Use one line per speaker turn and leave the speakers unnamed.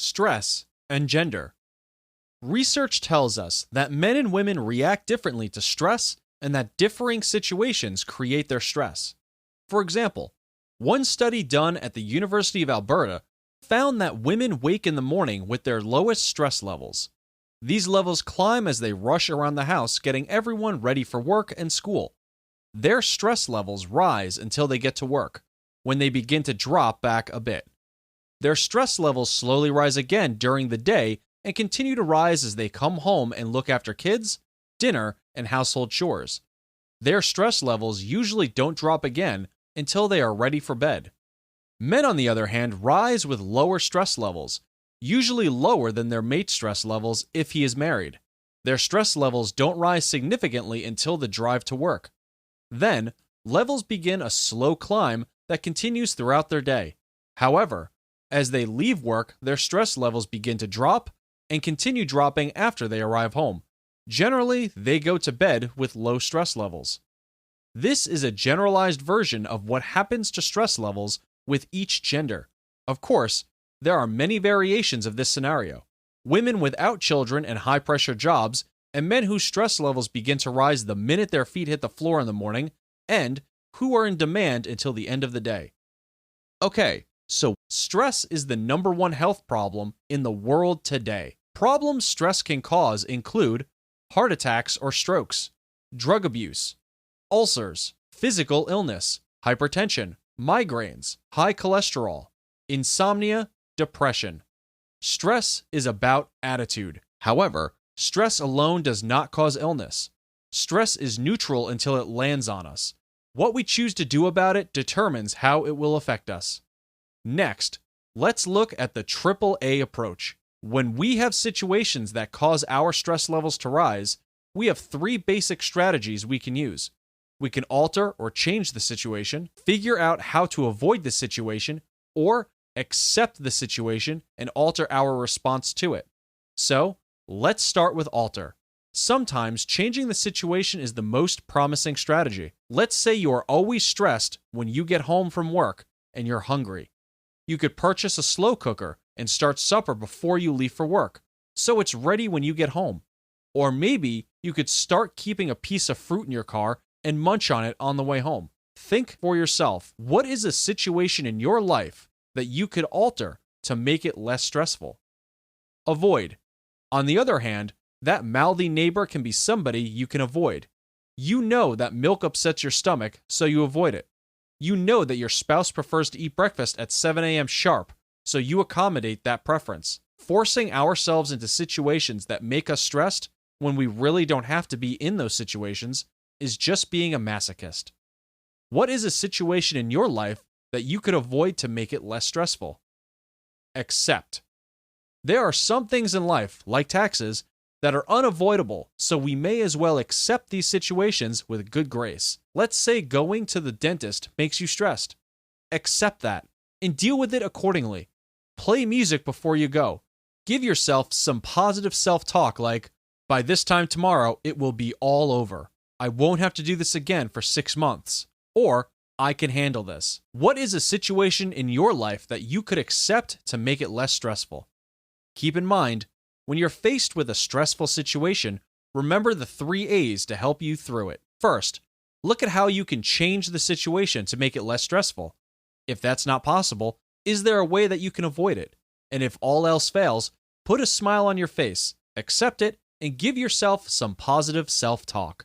Stress and gender. Research tells us that men and women react differently to stress and that differing situations create their stress. For example, one study done at the University of Alberta found that women wake in the morning with their lowest stress levels. These levels climb as they rush around the house getting everyone ready for work and school. Their stress levels rise until they get to work, when they begin to drop back a bit. Their stress levels slowly rise again during the day and continue to rise as they come home and look after kids, dinner, and household chores. Their stress levels usually don't drop again until they are ready for bed. Men, on the other hand, rise with lower stress levels, usually lower than their mate's stress levels if he is married. Their stress levels don't rise significantly until the drive to work. Then, levels begin a slow climb that continues throughout their day. However, as they leave work, their stress levels begin to drop and continue dropping after they arrive home. Generally, they go to bed with low stress levels. This is a generalized version of what happens to stress levels with each gender. Of course, there are many variations of this scenario. Women without children and high-pressure jobs, and men whose stress levels begin to rise the minute their feet hit the floor in the morning, and who are in demand until the end of the day. Okay, so stress is the #1 health problem in the world today. Problems stress can cause include heart attacks or strokes, drug abuse, ulcers, physical illness, hypertension, migraines, high cholesterol, insomnia, depression. Stress is about attitude. However, stress alone does not cause illness. Stress is neutral until it lands on us. What we choose to do about it determines how it will affect us. Next, let's look at the AAA approach. When we have situations that cause our stress levels to rise, we have 3 basic strategies we can use. We can alter or change the situation, figure out how to avoid the situation, or accept the situation and alter our response to it. So, let's start with alter. Sometimes changing the situation is the most promising strategy. Let's say you are always stressed when you get home from work and you're hungry. You could purchase a slow cooker and start supper before you leave for work, so it's ready when you get home. Or maybe you could start keeping a piece of fruit in your car and munch on it on the way home. Think for yourself, what is a situation in your life that you could alter to make it less stressful? Avoid. On the other hand, that mouthy neighbor can be somebody you can avoid. You know that milk upsets your stomach, so you avoid it. You know that your spouse prefers to eat breakfast at 7 a.m. sharp, so you accommodate that preference. Forcing ourselves into situations that make us stressed when we really don't have to be in those situations is just being a masochist. What is a situation in your life that you could avoid to make it less stressful? Accept. There are some things in life, like taxes, that are unavoidable, so we may as well accept these situations with good grace. Let's say going to the dentist makes you stressed. Accept that and deal with it accordingly. Play music before you go. Give yourself some positive self-talk like, by this time tomorrow, it will be all over. I won't have to do this again for 6 months. Or, I can handle this. What is a situation in your life that you could accept to make it less stressful? Keep in mind, when you're faced with a stressful situation, remember the 3 A's to help you through it. First, look at how you can change the situation to make it less stressful. If that's not possible, is there a way that you can avoid it? And if all else fails, put a smile on your face, accept it, and give yourself some positive self-talk.